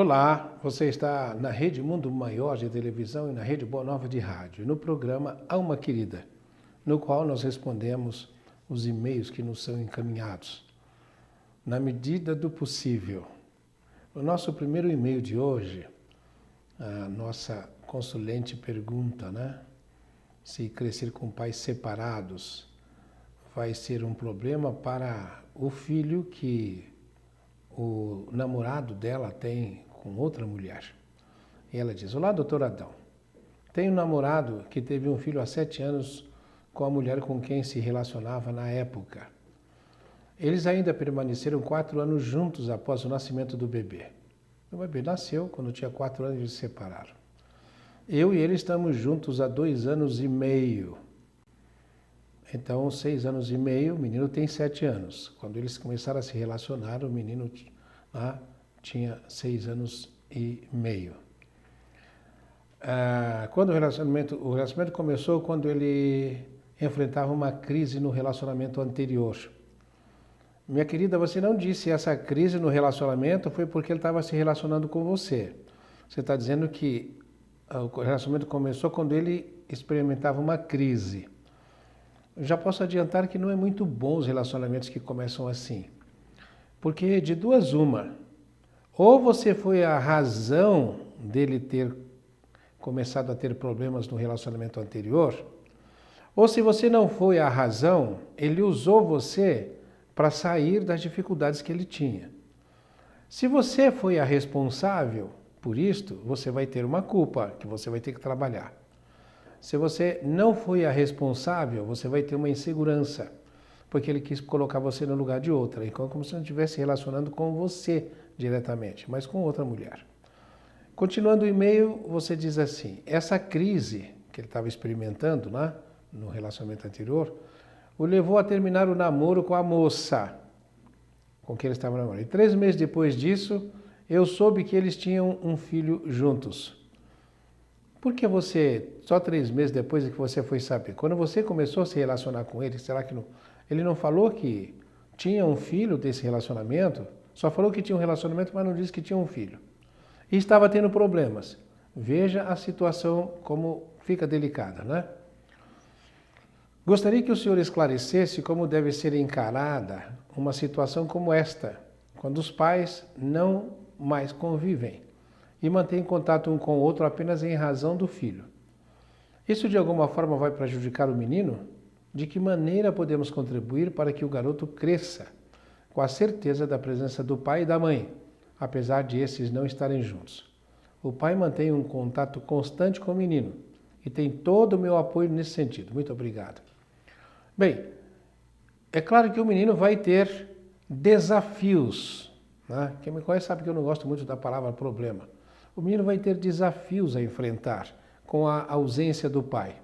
Olá, você está na Rede Mundo Maior de televisão e na Rede Boa Nova de rádio, no programa Alma Querida, no qual nós respondemos os e-mails que nos são encaminhados, na medida do possível. O nosso primeiro e-mail de hoje, a nossa consulente pergunta, se crescer com pais separados vai ser um problema para o filho que o namorado dela tem com outra mulher. E ela diz: olá, doutor Adão. Tenho um namorado que teve um filho há 7 anos com a mulher com quem se relacionava na época. Eles ainda permaneceram 4 anos juntos após o nascimento do bebê. O bebê nasceu, quando tinha 4 anos eles se separaram. Eu e ele estamos juntos há 2 anos e meio. Então, 6 anos e meio, o menino tem 7 anos. Quando eles começaram a se relacionar, o menino tinha 6 anos e meio. Quando o relacionamento começou quando ele enfrentava uma crise no relacionamento anterior. Minha querida, você não disse essa crise no relacionamento foi porque ele estava se relacionando com você. Você está dizendo que o relacionamento começou quando ele experimentava uma crise. Já posso adiantar que não é muito bom os relacionamentos que começam assim. Porque de duas uma, ou você foi a razão dele ter começado a ter problemas no relacionamento anterior, ou se você não foi a razão, ele usou você para sair das dificuldades que ele tinha. Se você foi a responsável por isto, você vai ter uma culpa que você vai ter que trabalhar. Se você não foi a responsável, você vai ter uma insegurança, porque ele quis colocar você no lugar de outra, então como se não estivesse relacionando com você diretamente, mas com outra mulher. Continuando o e-mail, você diz assim: essa crise que ele estava experimentando no relacionamento anterior, o levou a terminar o namoro com a moça com quem ele estava namorando. E 3 meses depois disso, eu soube que eles tinham um filho juntos. Por que você, só 3 meses depois que você foi saber? Quando você começou a se relacionar com ele, será que ele não falou que tinha um filho desse relacionamento? Só falou que tinha um relacionamento, mas não disse que tinha um filho. E estava tendo problemas. Veja a situação como fica delicada, Gostaria que o senhor esclarecesse como deve ser encarada uma situação como esta, quando os pais não mais convivem e mantém contato um com o outro apenas em razão do filho. Isso de alguma forma vai prejudicar o menino? De que maneira podemos contribuir para que o garoto cresça com a certeza da presença do pai e da mãe, apesar de esses não estarem juntos? O pai mantém um contato constante com o menino e tem todo o meu apoio nesse sentido. Muito obrigado. Bem, é claro que o menino vai ter desafios. Quem me conhece sabe que eu não gosto muito da palavra problema. O menino vai ter desafios a enfrentar com a ausência do pai.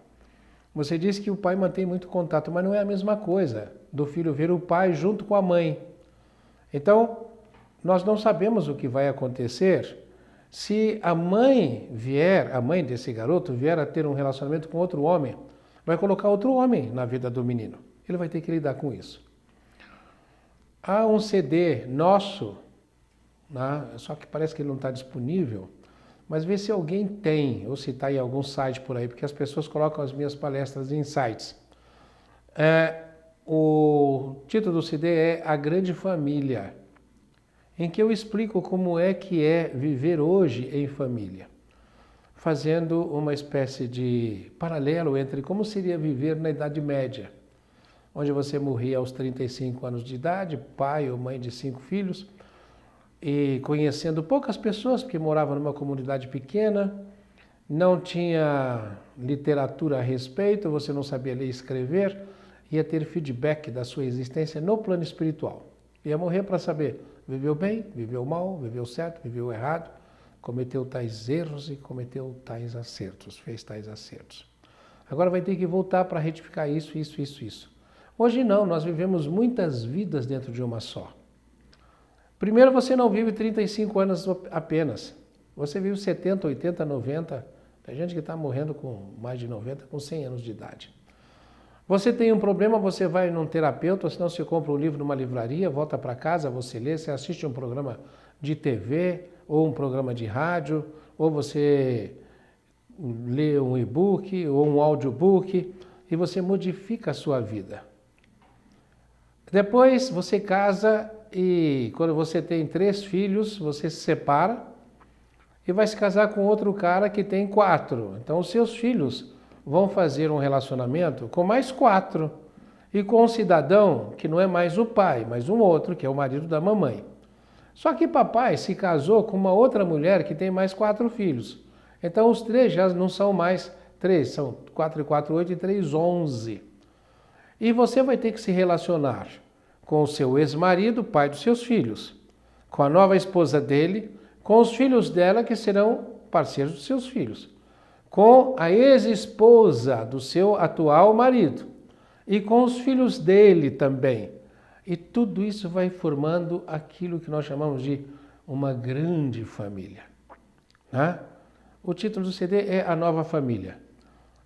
Você disse que o pai mantém muito contato, mas não é a mesma coisa do filho ver o pai junto com a mãe. Então, nós não sabemos o que vai acontecer se a mãe desse garoto vier a ter um relacionamento com outro homem, vai colocar outro homem na vida do menino. Ele vai ter que lidar com isso. Há um CD nosso, só que parece que ele não está disponível, mas vê se alguém tem, ou se está em algum site por aí, porque as pessoas colocam as minhas palestras em sites. O título do CD é A Grande Família, em que eu explico como é que é viver hoje em família, fazendo uma espécie de paralelo entre como seria viver na Idade Média, onde você morria aos 35 anos de idade, pai ou mãe de 5 filhos, e conhecendo poucas pessoas, porque morava numa comunidade pequena, não tinha literatura a respeito, você não sabia ler e escrever, ia ter feedback da sua existência no plano espiritual. Ia morrer para saber, viveu bem, viveu mal, viveu certo, viveu errado, cometeu tais erros e cometeu tais acertos, fez tais acertos. Agora vai ter que voltar para retificar isso. Hoje não, nós vivemos muitas vidas dentro de uma só. Primeiro, você não vive 35 anos apenas. Você vive 70, 80, 90. Tem gente que está morrendo com mais de 90, com 100 anos de idade. Você tem um problema, você vai num terapeuta, ou senão você compra um livro numa livraria, volta para casa, você lê, você assiste um programa de TV, ou um programa de rádio, ou você lê um e-book ou um audiobook e você modifica a sua vida. Depois você casa e quando você tem 3 filhos, você se separa e vai se casar com outro cara que tem 4. Então os seus filhos vão fazer um relacionamento com mais 4 e com um cidadão que não é mais o pai, mas um outro, que é o marido da mamãe. Só que papai se casou com uma outra mulher que tem mais 4 filhos. Então os 3 já não são mais 3, são 4 e 4, 8 e 3, 11. E você vai ter que se relacionar com o seu ex-marido, pai dos seus filhos, com a nova esposa dele, com os filhos dela que serão parceiros dos seus filhos, com a ex-esposa do seu atual marido e com os filhos dele também. E tudo isso vai formando aquilo que nós chamamos de uma grande família, né? O título do CD é A Nova Família.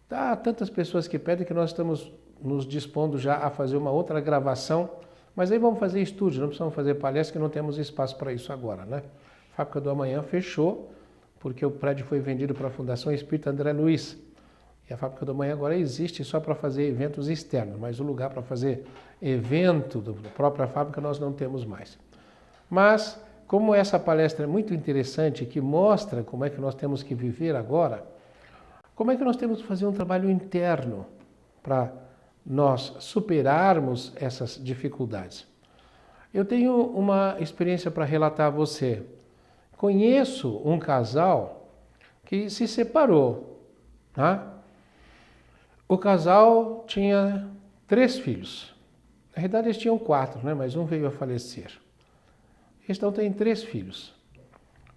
Há tantas pessoas que pedem que nós estamos nos dispondo já a fazer uma outra gravação, mas aí vamos fazer estúdio, não precisamos fazer palestra, que não temos espaço para isso agora, né? A Fábrica do Amanhã fechou, porque o prédio foi vendido para a Fundação Espírita André Luiz. E a Fábrica do Amanhã agora existe só para fazer eventos externos, mas o lugar para fazer evento da própria fábrica nós não temos mais. Mas, como essa palestra é muito interessante, que mostra como é que nós temos que viver agora, como é que nós temos que fazer um trabalho interno para nós superarmos essas dificuldades. Eu tenho uma experiência para relatar a você. Conheço um casal que se separou, tá? O casal tinha 3 filhos. Na realidade eles tinham 4, né? Mas um veio a falecer. Então tem 3 filhos.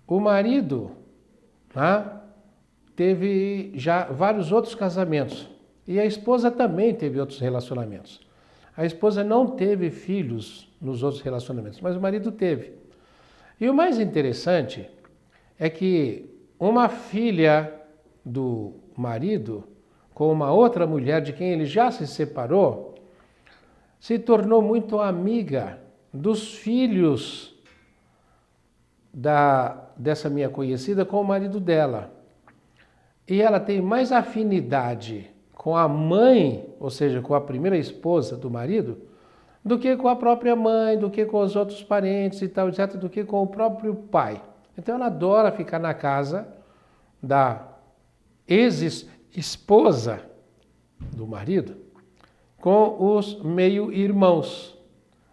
O marido, tá, teve já vários outros casamentos. E a esposa também teve outros relacionamentos. A esposa não teve filhos nos outros relacionamentos, mas o marido teve. E o mais interessante é que uma filha do marido com uma outra mulher de quem ele já se separou, se tornou muito amiga dos filhos dessa minha conhecida com o marido dela. E ela tem mais afinidade com a mãe, ou seja, com a primeira esposa do marido, do que com a própria mãe, do que com os outros parentes e tal, etc., do que com o próprio pai. Então ela adora ficar na casa da ex-esposa do marido com os meio-irmãos.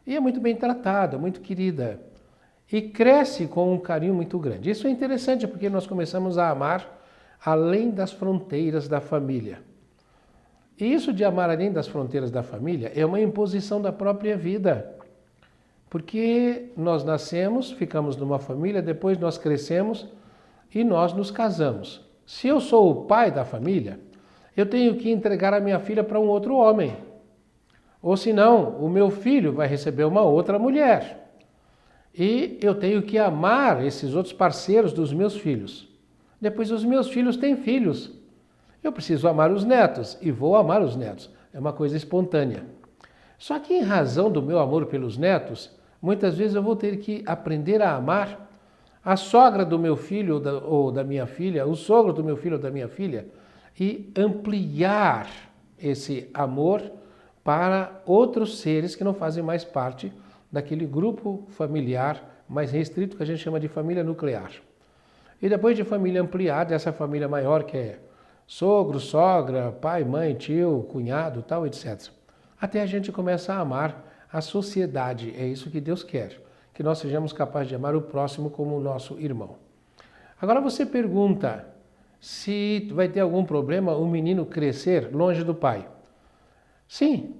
E é muito bem tratada, muito querida. E cresce com um carinho muito grande. Isso é interessante porque nós começamos a amar além das fronteiras da família. E isso de amar além das fronteiras da família é uma imposição da própria vida. Porque nós nascemos, ficamos numa família, depois nós crescemos e nós nos casamos. Se eu sou o pai da família, eu tenho que entregar a minha filha para um outro homem. Ou senão, o meu filho vai receber uma outra mulher. E eu tenho que amar esses outros parceiros dos meus filhos. Depois os meus filhos têm filhos. Eu preciso amar os netos e vou amar os netos. É uma coisa espontânea. Só que em razão do meu amor pelos netos, muitas vezes eu vou ter que aprender a amar a sogra do meu filho ou da minha filha, o sogro do meu filho ou da minha filha, e ampliar esse amor para outros seres que não fazem mais parte daquele grupo familiar mais restrito que a gente chama de família nuclear. E depois de família ampliada, essa família maior que é sogro, sogra, pai, mãe, tio, cunhado, tal, etc. Até a gente começa a amar a sociedade. É isso que Deus quer, que nós sejamos capazes de amar o próximo como o nosso irmão. Agora você pergunta se vai ter algum problema o menino crescer longe do pai. Sim,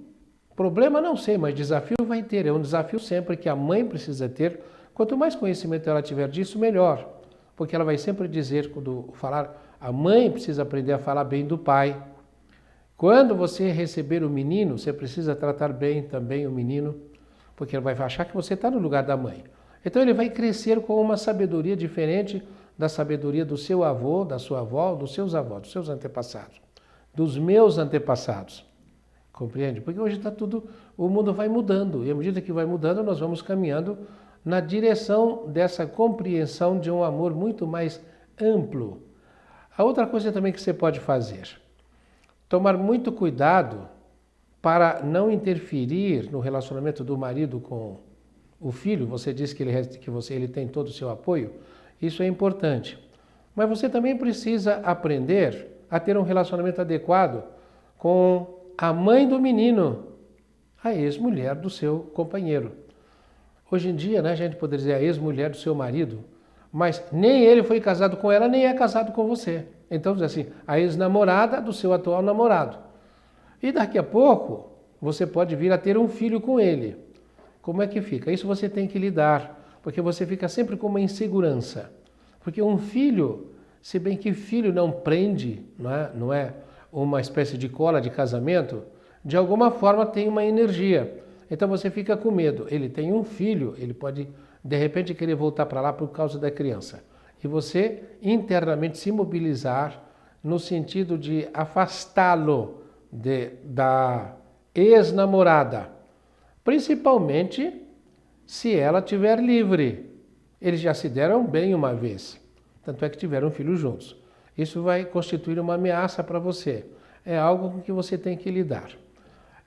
problema não sei, mas desafio vai ter. É um desafio sempre que a mãe precisa ter. Quanto mais conhecimento ela tiver disso, melhor. Porque ela vai sempre dizer, quando falar, a mãe precisa aprender a falar bem do pai. Quando você receber o menino, você precisa tratar bem também o menino, porque ele vai achar que você está no lugar da mãe. Então ele vai crescer com uma sabedoria diferente da sabedoria do seu avô, da sua avó, dos seus avós, dos seus antepassados, dos meus antepassados. Compreende? Porque hoje está tudo, o mundo vai mudando, e à medida que vai mudando, nós vamos caminhando na direção dessa compreensão de um amor muito mais amplo. A outra coisa também que você pode fazer, tomar muito cuidado para não interferir no relacionamento do marido com o filho. Você disse que ele tem todo o seu apoio, isso é importante. Mas você também precisa aprender a ter um relacionamento adequado com a mãe do menino, a ex-mulher do seu companheiro. Hoje em dia, né, a gente poderia dizer a ex-mulher do seu marido, mas nem ele foi casado com ela, nem é casado com você. Então, diz assim, a ex-namorada do seu atual namorado. E daqui a pouco, você pode vir a ter um filho com ele. Como é que fica? Isso você tem que lidar, porque você fica sempre com uma insegurança. Porque um filho, se bem que filho não prende, não é uma espécie de cola de casamento, de alguma forma tem uma energia. Então você fica com medo. Ele tem um filho, ele pode de repente querer voltar para lá por causa da criança. E você internamente se mobilizar no sentido de afastá-lo da ex-namorada. Principalmente se ela estiver livre. Eles já se deram bem uma vez. Tanto é que tiveram um filho juntos. Isso vai constituir uma ameaça para você. É algo com que você tem que lidar.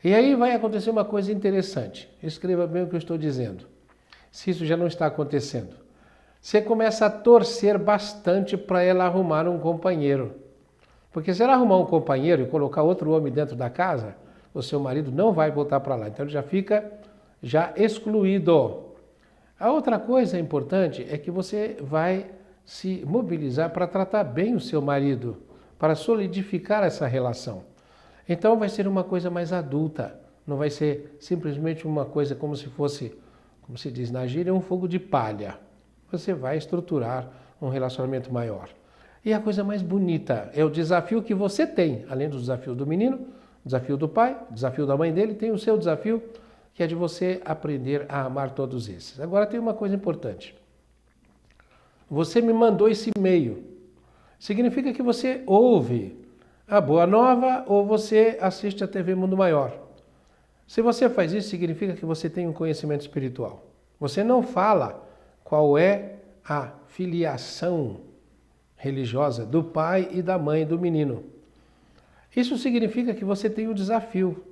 E aí vai acontecer uma coisa interessante. Escreva bem o que eu estou dizendo. Se isso já não está acontecendo. Você começa a torcer bastante para ela arrumar um companheiro. Porque se ela arrumar um companheiro e colocar outro homem dentro da casa, o seu marido não vai voltar para lá. Então ele já fica excluído. A outra coisa importante é que você vai se mobilizar para tratar bem o seu marido, para solidificar essa relação. Então vai ser uma coisa mais adulta, não vai ser simplesmente uma coisa como se fosse, como se diz na gíria, um fogo de palha. Você vai estruturar um relacionamento maior. E a coisa mais bonita é o desafio que você tem, além dos desafios do menino, desafio do pai, desafio da mãe dele, tem o seu desafio, que é de você aprender a amar todos esses. Agora tem uma coisa importante. Você me mandou esse e-mail. Significa que você ouve a Boa Nova ou você assiste a TV Mundo Maior. Se você faz isso, significa que você tem um conhecimento espiritual. Você não fala qual é a filiação religiosa do pai e da mãe do menino. Isso significa que você tem um desafio.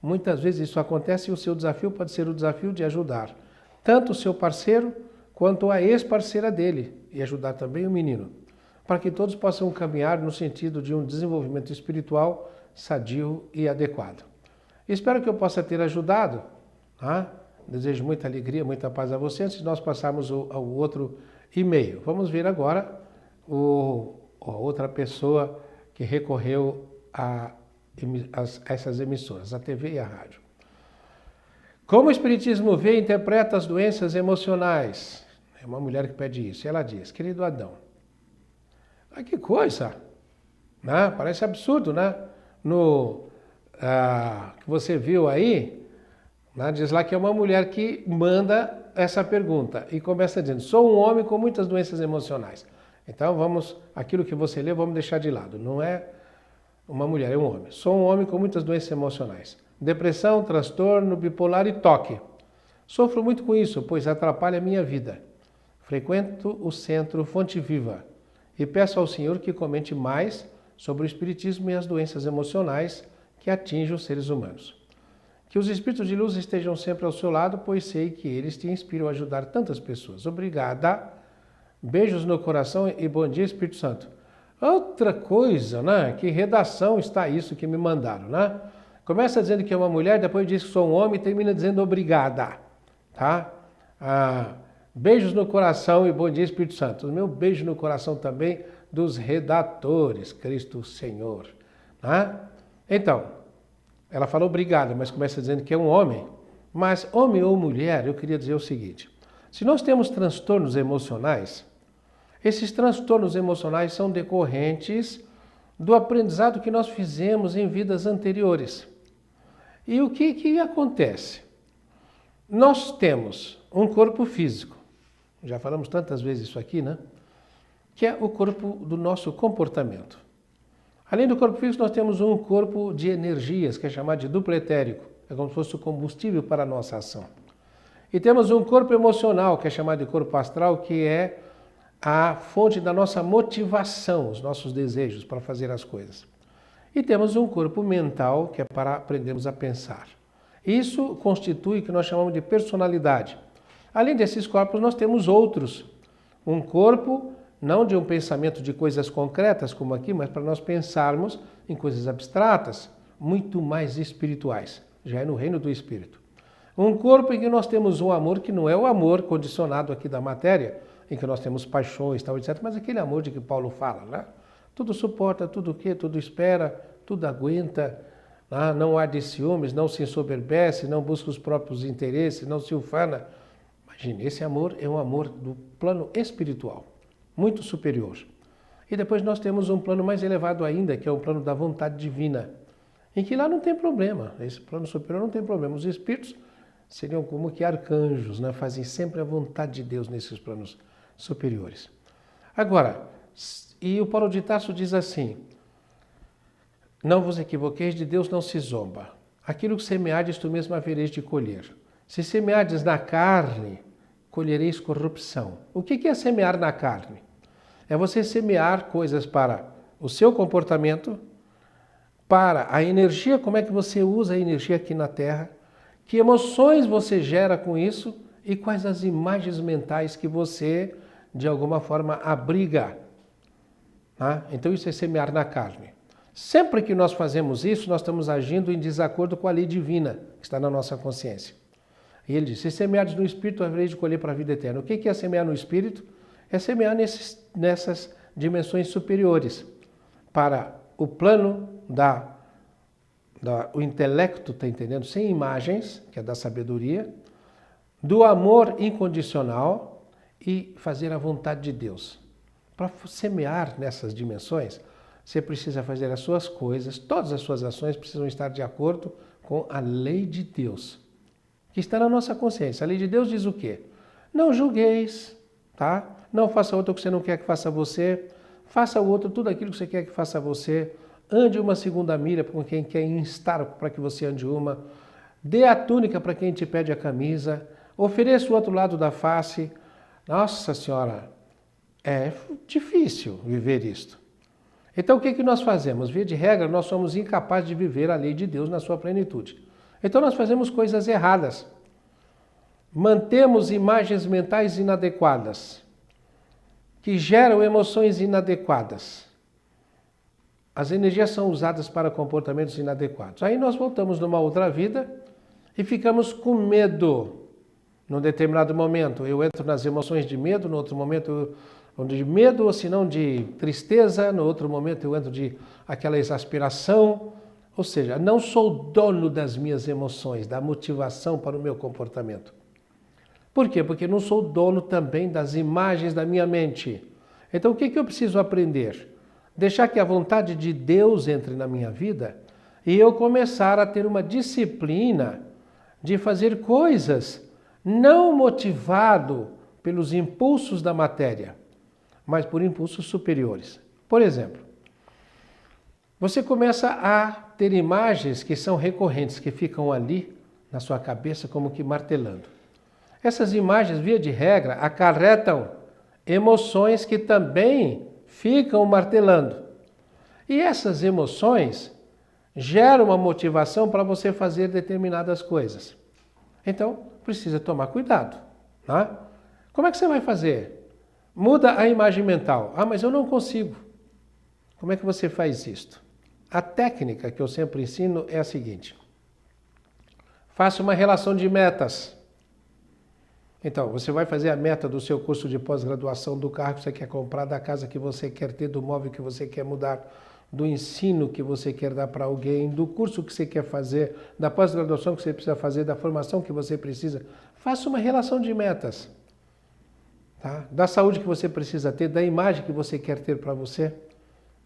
Muitas vezes isso acontece e o seu desafio pode ser o desafio de ajudar tanto o seu parceiro quanto a ex-parceira dele e ajudar também o menino, para que todos possam caminhar no sentido de um desenvolvimento espiritual sadio e adequado. Espero que eu possa ter ajudado. Desejo muita alegria, muita paz a você. Antes de nós passarmos ao outro e-mail, vamos ver agora a outra pessoa que recorreu a essas emissoras, a TV e a rádio. Como o Espiritismo vê e interpreta as doenças emocionais? É uma mulher que pede isso. E ela diz, querido Adão, que coisa, né? Parece absurdo, né? Que você viu aí, né? Diz lá que é uma mulher que manda essa pergunta e começa dizendo, sou um homem com muitas doenças emocionais. Então aquilo que você lê, vamos deixar de lado. Não é uma mulher, é um homem. Sou um homem com muitas doenças emocionais. Depressão, transtorno, bipolar e toque. Sofro muito com isso, pois atrapalha a minha vida. Frequento o centro Fonte Viva e peço ao Senhor que comente mais sobre o Espiritismo e as doenças emocionais que atingem os seres humanos. Que os Espíritos de luz estejam sempre ao seu lado, pois sei que eles te inspiram a ajudar tantas pessoas. Obrigada. Beijos no coração e bom dia, Espírito Santo. Outra coisa, né? Que redação está isso que me mandaram, né? Começa dizendo que é uma mulher, depois diz que sou um homem e termina dizendo obrigada, tá? Beijos no coração e bom dia, Espírito Santo. O meu beijo no coração também dos redatores, Cristo Senhor. Tá? Então, ela falou obrigada, mas começa dizendo que é um homem. Mas homem ou mulher, eu queria dizer o seguinte. Se nós temos transtornos emocionais, esses transtornos emocionais são decorrentes do aprendizado que nós fizemos em vidas anteriores. E o que acontece? Nós temos um corpo físico, já falamos tantas vezes isso aqui, né? Que é o corpo do nosso comportamento. Além do corpo físico, nós temos um corpo de energias, que é chamado de duplo etérico. É como se fosse o combustível para a nossa ação. E temos um corpo emocional, que é chamado de corpo astral, que é a fonte da nossa motivação, os nossos desejos para fazer as coisas. E temos um corpo mental, que é para aprendermos a pensar. Isso constitui o que nós chamamos de personalidade. Além desses corpos, nós temos outros. Um corpo, não de um pensamento de coisas concretas, como aqui, mas para nós pensarmos em coisas abstratas, muito mais espirituais. Já é no reino do espírito. Um corpo em que nós temos um amor que não é o amor condicionado aqui da matéria, em que nós temos paixões, tal, etc., mas aquele amor de que Paulo fala, né? Tudo suporta, tudo quê? Tudo espera, tudo aguenta, né? Não há de ciúmes, não se ensoberbece, não busca os próprios interesses, não se ufana. Imagine, esse amor é um amor do plano espiritual, muito superior. E depois nós temos um plano mais elevado ainda, que é o plano da vontade divina, em que lá não tem problema, esse plano superior não tem problema. Os espíritos seriam como que arcanjos, né? Fazem sempre a vontade de Deus nesses planos superiores. Agora, e o Paulo de Tarso diz assim: não vos equivoqueis, de Deus não se zomba. Aquilo que semeardes, tu mesmo havereis de colher. Se semeardes na carne, colhereis corrupção. O que é semear na carne? É você semear coisas para o seu comportamento, para a energia, como é que você usa a energia aqui na Terra, que emoções você gera com isso e quais as imagens mentais que você, de alguma forma, abriga. Tá? Então isso é semear na carne. Sempre que nós fazemos isso, nós estamos agindo em desacordo com a lei divina que está na nossa consciência. E ele diz: se semeares no Espírito, havereis de colher para a vida eterna. O que é semear no Espírito? É semear nessas dimensões superiores, para o plano o intelecto, está entendendo? Sem imagens, que é da sabedoria, do amor incondicional e fazer a vontade de Deus. Para semear nessas dimensões, você precisa fazer as suas coisas, todas as suas ações precisam estar de acordo com a lei de Deus, que está na nossa consciência. A lei de Deus diz o quê? Não julgueis, tá? Não faça outro que você não quer que faça você, faça o outro tudo aquilo que você quer que faça você, ande uma segunda milha com quem quer instar para que você ande uma, dê a túnica para quem te pede a camisa, ofereça o outro lado da face. Nossa Senhora, é difícil viver isto. Então o que nós fazemos? Via de regra, nós somos incapazes de viver a lei de Deus na sua plenitude. Então nós fazemos coisas erradas. Mantemos imagens mentais inadequadas, que geram emoções inadequadas. As energias são usadas para comportamentos inadequados. Aí nós voltamos numa outra vida e ficamos com medo. Num determinado momento eu entro nas emoções de medo, no outro momento de medo, ou se não de tristeza, no outro momento eu entro de aquela exasperação. Ou seja, não sou dono das minhas emoções, da motivação para o meu comportamento. Por quê? Porque não sou dono também das imagens da minha mente. Então o que eu preciso aprender? Deixar que a vontade de Deus entre na minha vida e eu começar a ter uma disciplina de fazer coisas não motivado pelos impulsos da matéria, mas por impulsos superiores. Por exemplo, você começa a ter imagens que são recorrentes, que ficam ali na sua cabeça como que martelando. Essas imagens, via de regra, acarretam emoções que também ficam martelando. E essas emoções geram uma motivação para você fazer determinadas coisas. Então, precisa tomar cuidado. Né? Como é que você vai fazer? Muda a imagem mental. Ah, mas eu não consigo. Como é que você faz isto? A técnica que eu sempre ensino é a seguinte. Faça uma relação de metas. Então, você vai fazer a meta do seu curso de pós-graduação, do carro que você quer comprar, da casa que você quer ter, do móvel que você quer mudar, do ensino que você quer dar para alguém, do curso que você quer fazer, da pós-graduação que você precisa fazer, da formação que você precisa. Faça uma relação de metas. Tá? Da saúde que você precisa ter, da imagem que você quer ter para você.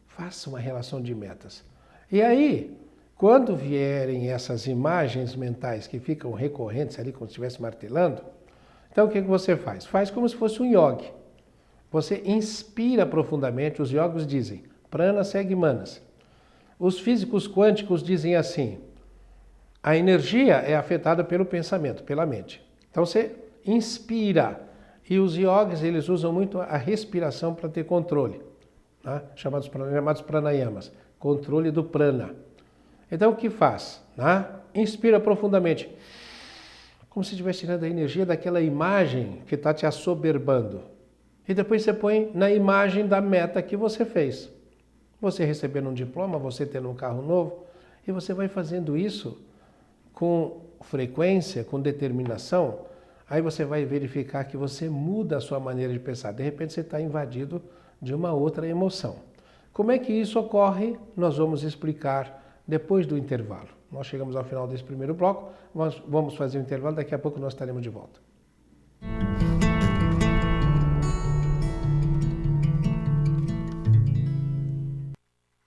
Faça uma relação de metas. E aí, quando vierem essas imagens mentais que ficam recorrentes ali, como se estivesse martelando, então o que você faz? Faz como se fosse um yogi. Você inspira profundamente, os yogis dizem, prana segue manas. Os físicos quânticos dizem assim, a energia é afetada pelo pensamento, pela mente. Então você inspira. E os yogis, eles usam muito a respiração para ter controle, tá? Chamados pranayamas, controle do prana. Então o que faz? Tá? Inspira profundamente, como se estivesse tirando a energia daquela imagem que está te assoberbando. E depois você põe na imagem da meta que você fez. Você recebendo um diploma, você tendo um carro novo, e você vai fazendo isso com frequência, com determinação, aí você vai verificar que você muda a sua maneira de pensar. De repente você está invadido de uma outra emoção. Como é que isso ocorre? Nós vamos explicar depois do intervalo. Nós chegamos ao final desse primeiro bloco, vamos fazer o intervalo, daqui a pouco nós estaremos de volta.